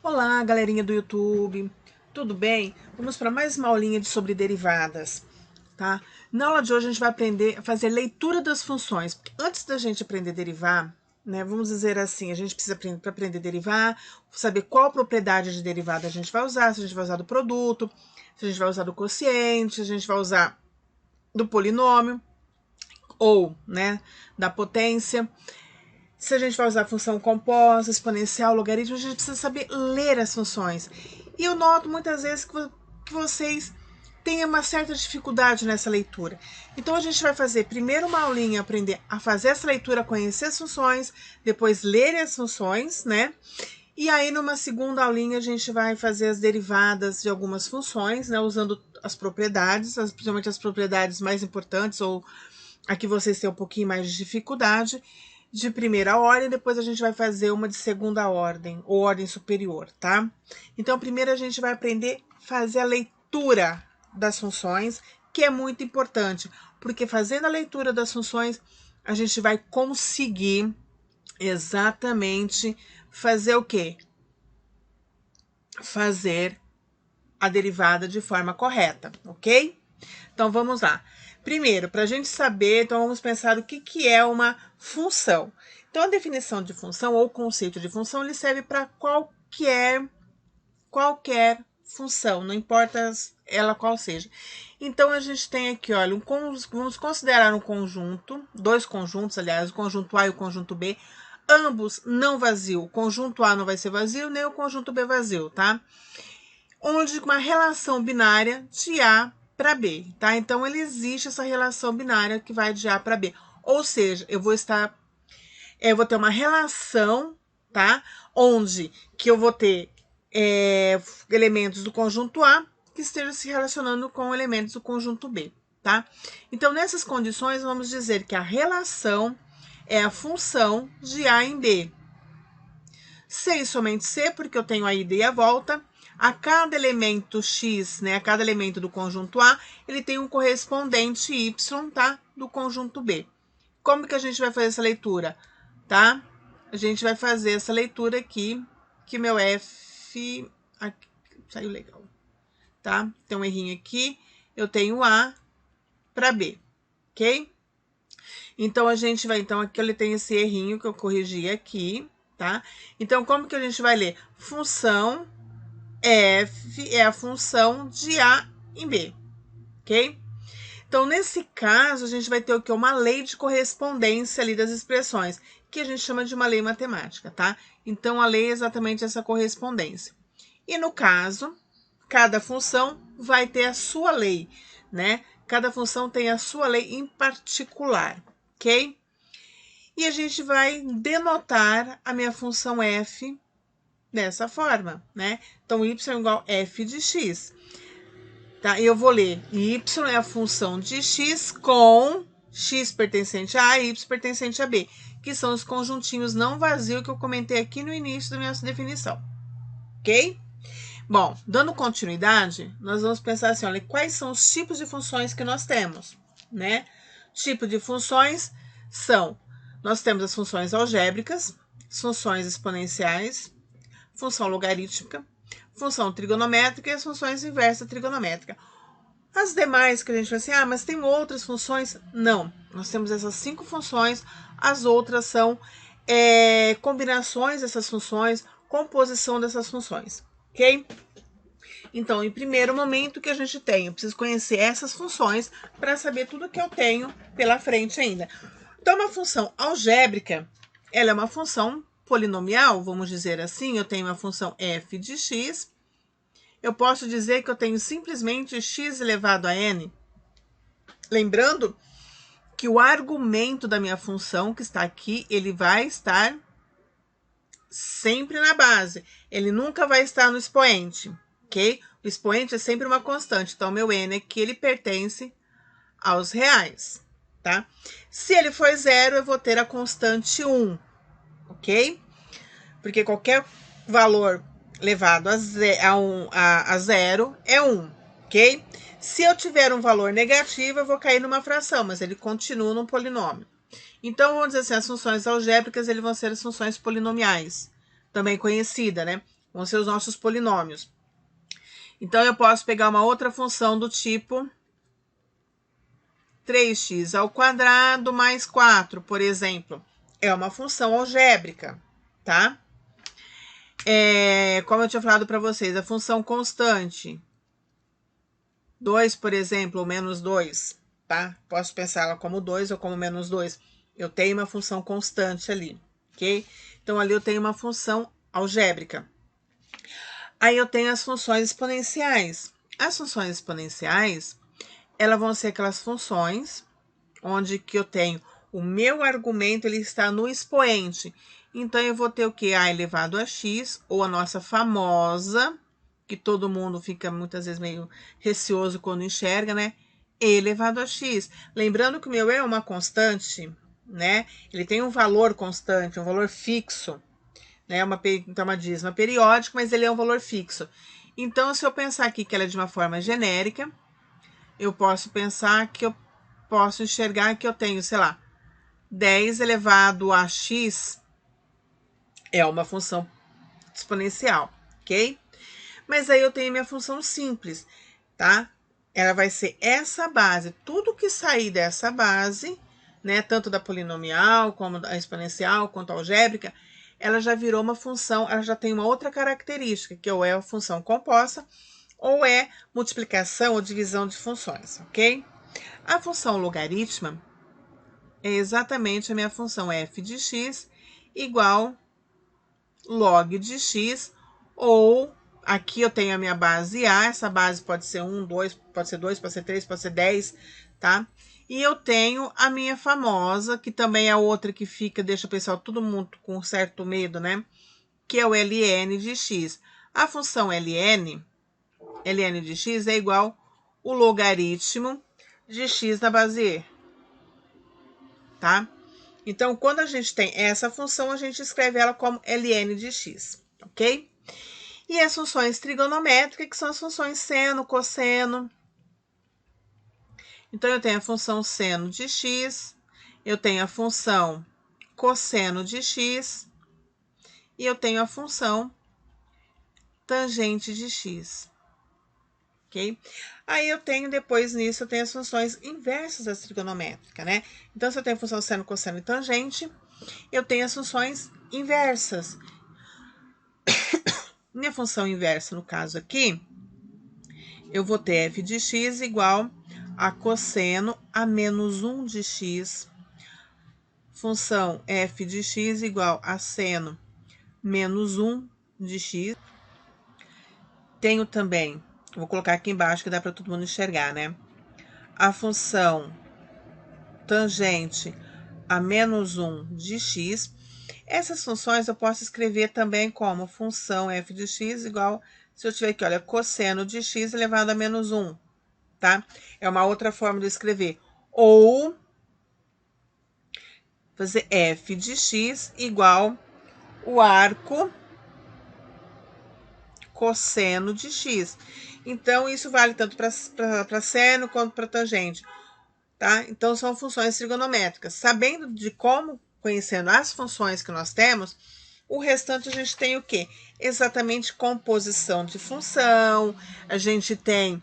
Olá, galerinha do YouTube, tudo bem? Vamos para mais uma aulinha sobre derivadas, tá? Na aula de hoje a gente vai aprender a fazer leitura das funções. Porque antes da gente aprender a derivar, né, vamos dizer assim, a gente precisa aprender para aprender a derivar, saber qual propriedade de derivada a gente vai usar, se a gente vai usar do produto, se a gente vai usar do quociente, se a gente vai usar do polinômio ou, né, da potência. Se a gente vai usar função composta, exponencial, logaritmo, a gente precisa saber ler as funções. E eu noto muitas vezes que vocês têm uma certa dificuldade nessa leitura. Então a gente vai fazer primeiro uma aulinha, aprender a fazer essa leitura, conhecer as funções, depois ler as funções, né? E aí numa segunda aulinha a gente vai fazer as derivadas de algumas funções, né? Usando as propriedades, principalmente as propriedades mais importantes ou a que vocês têm um pouquinho mais de dificuldade, de primeira ordem, depois a gente vai fazer uma de segunda ordem, ou ordem superior, tá? Então, primeiro a gente vai aprender a fazer a leitura das funções, que é muito importante, porque fazendo a leitura das funções, a gente vai conseguir exatamente fazer o quê? Fazer a derivada de forma correta, ok? Então, vamos lá. Primeiro, para a gente saber, então vamos pensar o que é uma função. Então, a definição de função ou conceito de função, ele serve para qualquer função, não importa ela qual seja. Então, a gente tem aqui, olha, vamos considerar um conjunto, dois conjuntos, aliás, o conjunto A e o conjunto B, ambos não vazio. O conjunto A não vai ser vazio, nem o conjunto B vazio, tá? Onde uma relação binária de A para B, tá? Então, ele existe essa relação binária que vai de A para B. Ou seja, eu vou ter uma relação, tá? Onde que eu vou ter elementos do conjunto A que estejam se relacionando com elementos do conjunto B, tá? Então, nessas condições, vamos dizer que a relação é a função de A em B. C e somente C, porque eu tenho a ida e a volta. A cada elemento X, né, a cada elemento do conjunto A, ele tem um correspondente Y, tá? Do conjunto B. Como que a gente vai fazer essa leitura, tá? A gente vai fazer essa leitura aqui, que meu F... Aqui, saiu legal, tá? Tem um errinho aqui, eu tenho A para B, ok? Então, a gente vai... Então, aqui ele tem esse errinho que eu corrigi aqui, tá? Então, como que a gente vai ler? Função F é a função de A em B, ok? Então, nesse caso, a gente vai ter o que? Uma lei de correspondência ali das expressões, que a gente chama de uma lei matemática, tá? Então, a lei é exatamente essa correspondência. E no caso, cada função vai ter a sua lei, né? Cada função tem a sua lei em particular, ok? E a gente vai denotar a minha função f dessa forma, né? Então, y é igual a f de x. Tá? Eu vou ler y é a função de x com x pertencente a A e y pertencente a B, que são os conjuntinhos não vazios que eu comentei aqui no início da minha definição. Ok? Bom, dando continuidade, nós vamos pensar assim, olha, quais são os tipos de funções que nós temos, né? Tipo de funções nós temos as funções algébricas, funções exponenciais, função logarítmica, função trigonométrica e as funções inversas trigonométrica. As demais que a gente vai assim, mas tem outras funções? Não, nós temos essas 5 funções, as outras são combinações dessas funções, composição dessas funções, ok? Então, em primeiro momento que a gente tem, eu preciso conhecer essas funções para saber tudo que eu tenho pela frente ainda. Então, uma função algébrica, ela é uma função polinomial, vamos dizer assim, eu tenho uma função f de x, eu posso dizer que eu tenho simplesmente x elevado a n. Lembrando que o argumento da minha função, que está aqui, ele vai estar sempre na base, ele nunca vai estar no expoente, ok? O expoente é sempre uma constante, então meu n aqui, ele pertence aos reais, tá? Se ele for zero, eu vou ter a constante 1, ok? Porque qualquer valor levado a zero é 1, ok? Se eu tiver um valor negativo, eu vou cair numa fração, mas ele continua num polinômio. Então, vamos dizer assim, as funções algébricas vão ser as funções polinomiais, também conhecida, né? Vão ser os nossos polinômios. Então, eu posso pegar uma outra função do tipo 3x ao quadrado mais 4, por exemplo. É uma função algébrica, tá? Como eu tinha falado para vocês, a função constante, 2, por exemplo, ou menos 2, tá? Posso pensar ela como 2 ou como menos 2. Eu tenho uma função constante ali, ok? Então, ali eu tenho uma função algébrica. Aí eu tenho as funções exponenciais. As funções exponenciais, elas vão ser aquelas funções onde que eu tenho o meu argumento, ele está no expoente. Então, eu vou ter o que? A elevado a x, ou a nossa famosa, que todo mundo fica muitas vezes meio receoso quando enxerga, né? E elevado a x. Lembrando que o meu é uma constante, né? Ele tem um valor constante, um valor fixo, né? Então, uma dízima periódica, mas ele é um valor fixo. Então, se eu pensar aqui que ela é de uma forma genérica, eu posso pensar que eu posso enxergar que eu tenho, sei lá, 10 elevado a x é uma função exponencial, ok? Mas aí eu tenho minha função simples, tá? Ela vai ser essa base. Tudo que sair dessa base, né, tanto da polinomial, como da exponencial, quanto a algébrica, ela já virou uma função, ela já tem uma outra característica, que ou é a função composta, ou é multiplicação ou divisão de funções, ok? A função logaritma é exatamente a minha função f de x igual log de x, ou aqui eu tenho a minha base A, essa base pode ser 1, 2, pode ser 2, pode ser 3, pode ser 10, tá? E eu tenho a minha famosa, que também é outra que fica, deixa o pessoal todo mundo com certo medo, né? Que é o ln de x. A função ln de x é igual o logaritmo de x na base E, tá? Então, quando a gente tem essa função, a gente escreve ela como ln de x, ok? E as funções trigonométricas, que são as funções seno, cosseno. Então, eu tenho a função seno de x, eu tenho a função cosseno de x, e eu tenho a função tangente de x, ok? Aí eu tenho, depois nisso, eu tenho as funções inversas das trigonométricas, né? Então, se eu tenho a função seno, cosseno e tangente, eu tenho as funções inversas. Minha função inversa, no caso aqui, eu vou ter f de x igual a cosseno a menos 1 de x, função f de x igual a seno menos 1 de x. Tenho também, vou colocar aqui embaixo que dá para todo mundo enxergar, né? A função tangente a menos 1 de x. Essas funções eu posso escrever também como função f de x igual, se eu tiver aqui, olha, cosseno de x elevado a menos 1, tá? É uma outra forma de escrever. Ou fazer f de x igual o arco cosseno de x. Então, isso vale tanto para seno quanto para tangente, tá? Então, são funções trigonométricas. Sabendo de como, conhecendo as funções que nós temos, o restante a gente tem o quê? Exatamente composição de função, a gente tem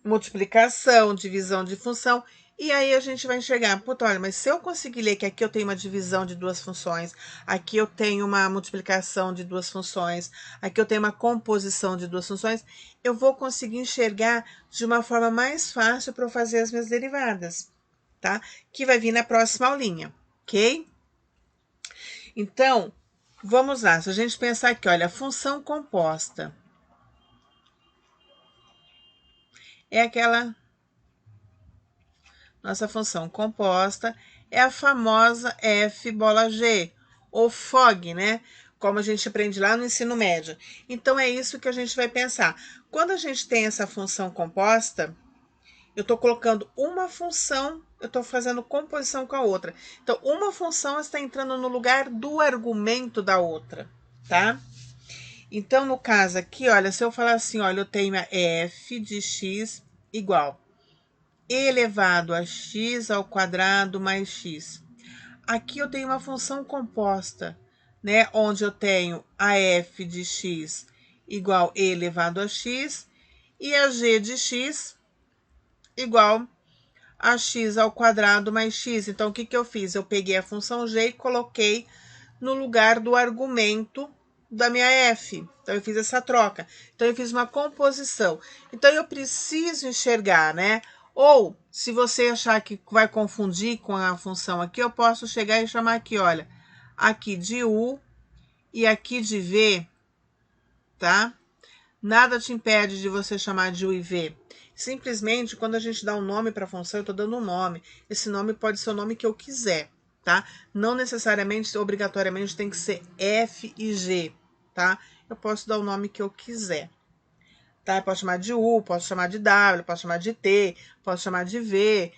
multiplicação, divisão de função, e aí a gente vai enxergar, puta, olha, mas se eu conseguir ler que aqui eu tenho uma divisão de duas funções, aqui eu tenho uma multiplicação de duas funções, aqui eu tenho uma composição de duas funções, eu vou conseguir enxergar de uma forma mais fácil para eu fazer as minhas derivadas, tá? Que vai vir na próxima aulinha, ok? Então, vamos lá, se a gente pensar aqui, olha, a função composta é aquela... Nossa função composta é a famosa f bola G, ou FOG, né? Como a gente aprende lá no ensino médio. Então, é isso que a gente vai pensar. Quando a gente tem essa função composta, eu estou colocando uma função, eu estou fazendo composição com a outra. Então, uma função está entrando no lugar do argumento da outra, tá? Então, no caso aqui, olha, se eu falar assim, olha, eu tenho a f de x igual elevado a x ao quadrado mais x. aqui eu tenho uma função composta, né? Onde eu tenho a f de x igual e elevado a x e a g de x igual a x ao quadrado mais x. Então, o que que eu fiz? Eu peguei a função g e coloquei no lugar do argumento da minha f. Então, eu fiz essa troca. Então, eu fiz uma composição. Então, eu preciso enxergar, né? Ou, se você achar que vai confundir com a função aqui, eu posso chegar e chamar aqui, olha, aqui de u e aqui de v, tá? Nada te impede de você chamar de u e v. Simplesmente, quando a gente dá um nome para a função, eu estou dando um nome. Esse nome pode ser o nome que eu quiser, tá? Não necessariamente, obrigatoriamente, tem que ser f e g, tá? Eu posso dar o nome que eu quiser, tá? Eu posso chamar de u, posso chamar de w, posso chamar de t, posso chamar de v,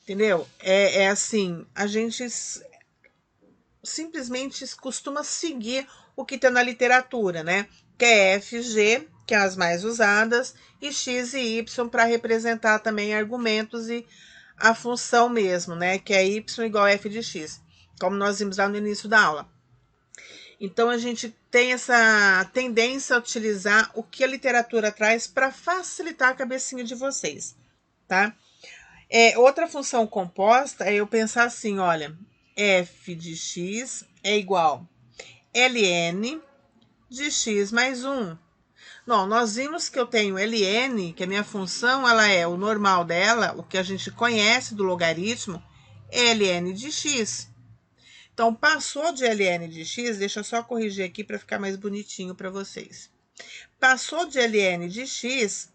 entendeu? É assim, a gente simplesmente costuma seguir o que tem na literatura, né? Que é F, G, que é as mais usadas, e X e Y para representar também argumentos e a função mesmo, né? Que é Y igual a F de X, como nós vimos lá no início da aula. Então, a gente tem essa tendência a utilizar o que a literatura traz para facilitar a cabecinha de vocês, tá? Outra função composta é eu pensar assim, olha, f de x é igual ln de x mais 1. Não, nós vimos que eu tenho ln, que a minha função ela é o normal dela, o que a gente conhece do logaritmo, ln de x. Então, passou de ln de x, deixa eu só corrigir aqui para ficar mais bonitinho para vocês. Passou de ln de x,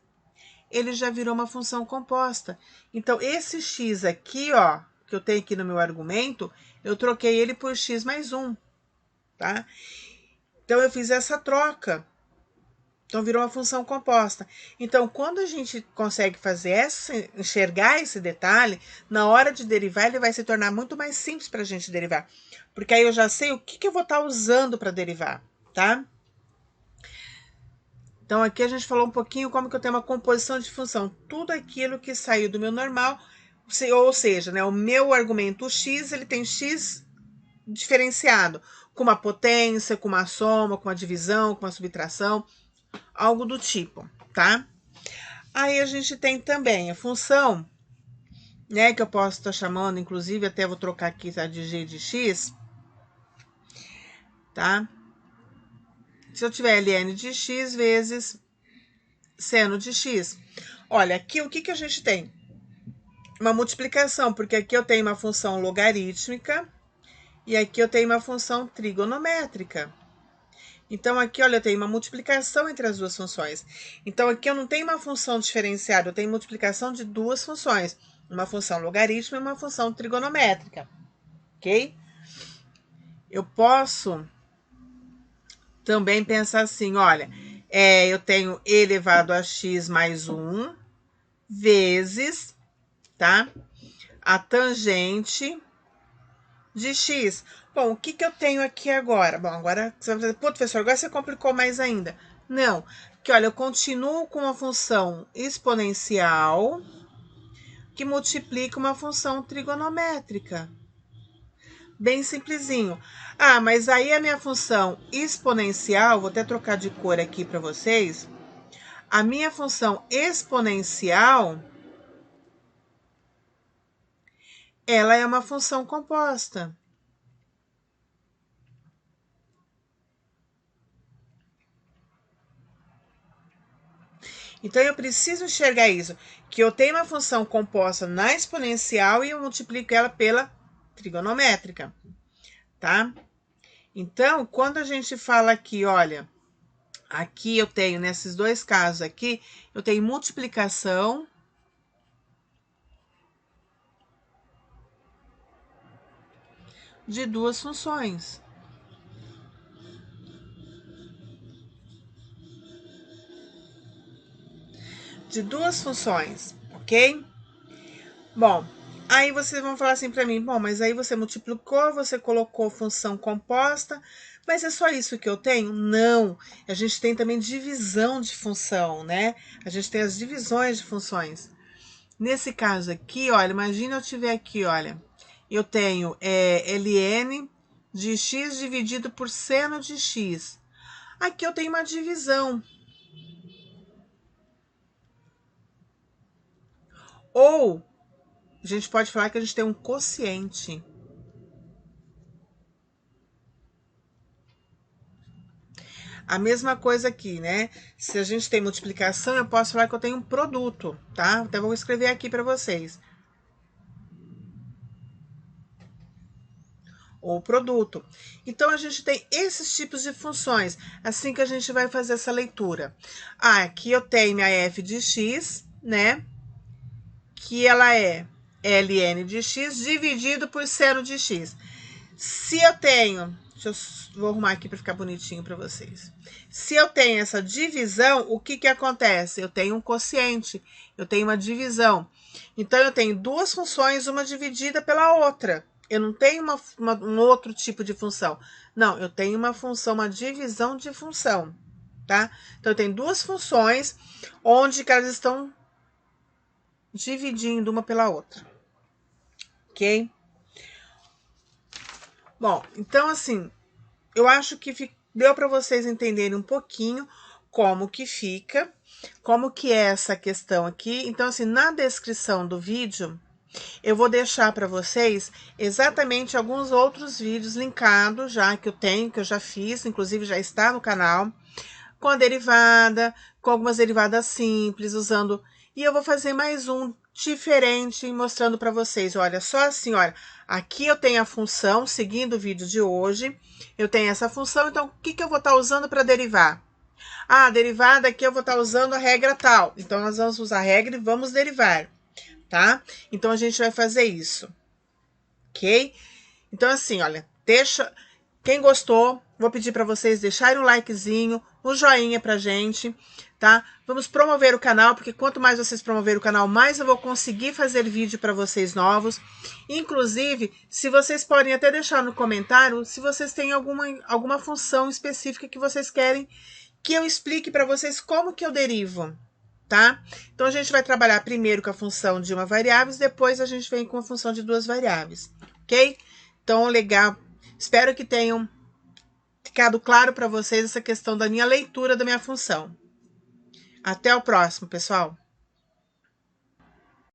ele já virou uma função composta. Então, esse x aqui, ó, que eu tenho aqui no meu argumento, eu troquei ele por x mais 1, tá? Então, eu fiz essa troca. Então, virou uma função composta. Então, quando a gente consegue fazer enxergar esse detalhe, na hora de derivar, ele vai se tornar muito mais simples para a gente derivar. Porque aí eu já sei o que eu vou estar usando para derivar, tá? Então, aqui a gente falou um pouquinho como que eu tenho uma composição de função. Tudo aquilo que saiu do meu normal, ou seja, né, o meu argumento x, ele tem x diferenciado, com uma potência, com uma soma, com uma divisão, com uma subtração, algo do tipo, tá? Aí a gente tem também a função, né, que eu posso estar chamando, inclusive, até vou trocar aqui, tá, de g de x, tá? Se eu tiver ln de x vezes seno de x. Olha, aqui o que a gente tem? Uma multiplicação, porque aqui eu tenho uma função logarítmica e aqui eu tenho uma função trigonométrica. Então, aqui, olha, eu tenho uma multiplicação entre as duas funções. Então, aqui eu não tenho uma função diferenciada, eu tenho multiplicação de duas funções. Uma função logarítmica e uma função trigonométrica, ok? Eu posso também pensar assim, olha, eu tenho e elevado a x mais 1 vezes, tá? A tangente de x. Bom, o que eu tenho aqui agora? Bom, agora você vai dizer, pô, professor, agora você complicou mais ainda. Não, porque olha, eu continuo com uma função exponencial que multiplica uma função trigonométrica. Bem simplesinho. Ah, mas aí a minha função exponencial, vou até trocar de cor aqui para vocês. A minha função exponencial, ela é uma função composta. Então, eu preciso enxergar isso, que eu tenho uma função composta na exponencial e eu multiplico ela pela trigonométrica, tá? Então, quando a gente fala aqui, olha, aqui eu tenho, nesses dois casos aqui, eu tenho multiplicação de duas funções. De duas funções, ok? Bom, aí vocês vão falar assim para mim, bom, mas aí você multiplicou, você colocou função composta, mas é só isso que eu tenho? Não, a gente tem também divisão de função, né? A gente tem as divisões de funções. Nesse caso aqui, olha, imagina eu tiver aqui, olha, eu tenho ln de x dividido por seno de x. Aqui eu tenho uma divisão. Ou, a gente pode falar que a gente tem um quociente. A mesma coisa aqui, né? Se a gente tem multiplicação, eu posso falar que eu tenho um produto, tá? Então, eu vou escrever aqui para vocês. Ou produto. Então, a gente tem esses tipos de funções, assim que a gente vai fazer essa leitura. Ah, aqui eu tenho minha f de x, né? Que ela é ln de x dividido por seno de x. Se eu tenho, vou arrumar aqui para ficar bonitinho para vocês. Se eu tenho essa divisão, o que acontece? Eu tenho um quociente, eu tenho uma divisão. Então, eu tenho duas funções, uma dividida pela outra. Eu não tenho um outro tipo de função. Não, eu tenho uma função, uma divisão de função, tá? Então, eu tenho duas funções, onde que elas estão dividindo uma pela outra. Ok? Bom, então assim, eu acho que deu para vocês entenderem um pouquinho como que fica, como que é essa questão aqui. Então assim, na descrição do vídeo, eu vou deixar para vocês exatamente alguns outros vídeos linkados já que eu tenho, que eu já fiz, inclusive já está no canal, com a derivada, com algumas derivadas simples, usando... E eu vou fazer mais um diferente, mostrando para vocês. Olha, só assim, olha, aqui eu tenho a função, seguindo o vídeo de hoje, eu tenho essa função, então o que eu vou estar usando para derivar? Ah, a derivada aqui eu vou estar usando a regra tal. Então, nós vamos usar a regra e vamos derivar, tá? Então, a gente vai fazer isso, ok? Então, assim, olha, deixa... Quem gostou, vou pedir para vocês deixarem um likezinho, um joinha pra gente, tá? Vamos promover o canal, porque quanto mais vocês promoverem o canal, mais eu vou conseguir fazer vídeo para vocês novos. Inclusive, se vocês podem até deixar no comentário se vocês têm alguma função específica que vocês querem que eu explique para vocês como que eu derivo, tá? Então, a gente vai trabalhar primeiro com a função de uma variável, depois a gente vem com a função de duas variáveis, ok? Então, legal. Espero que tenham ficado claro para vocês essa questão da minha leitura da minha função. Até o próximo, pessoal!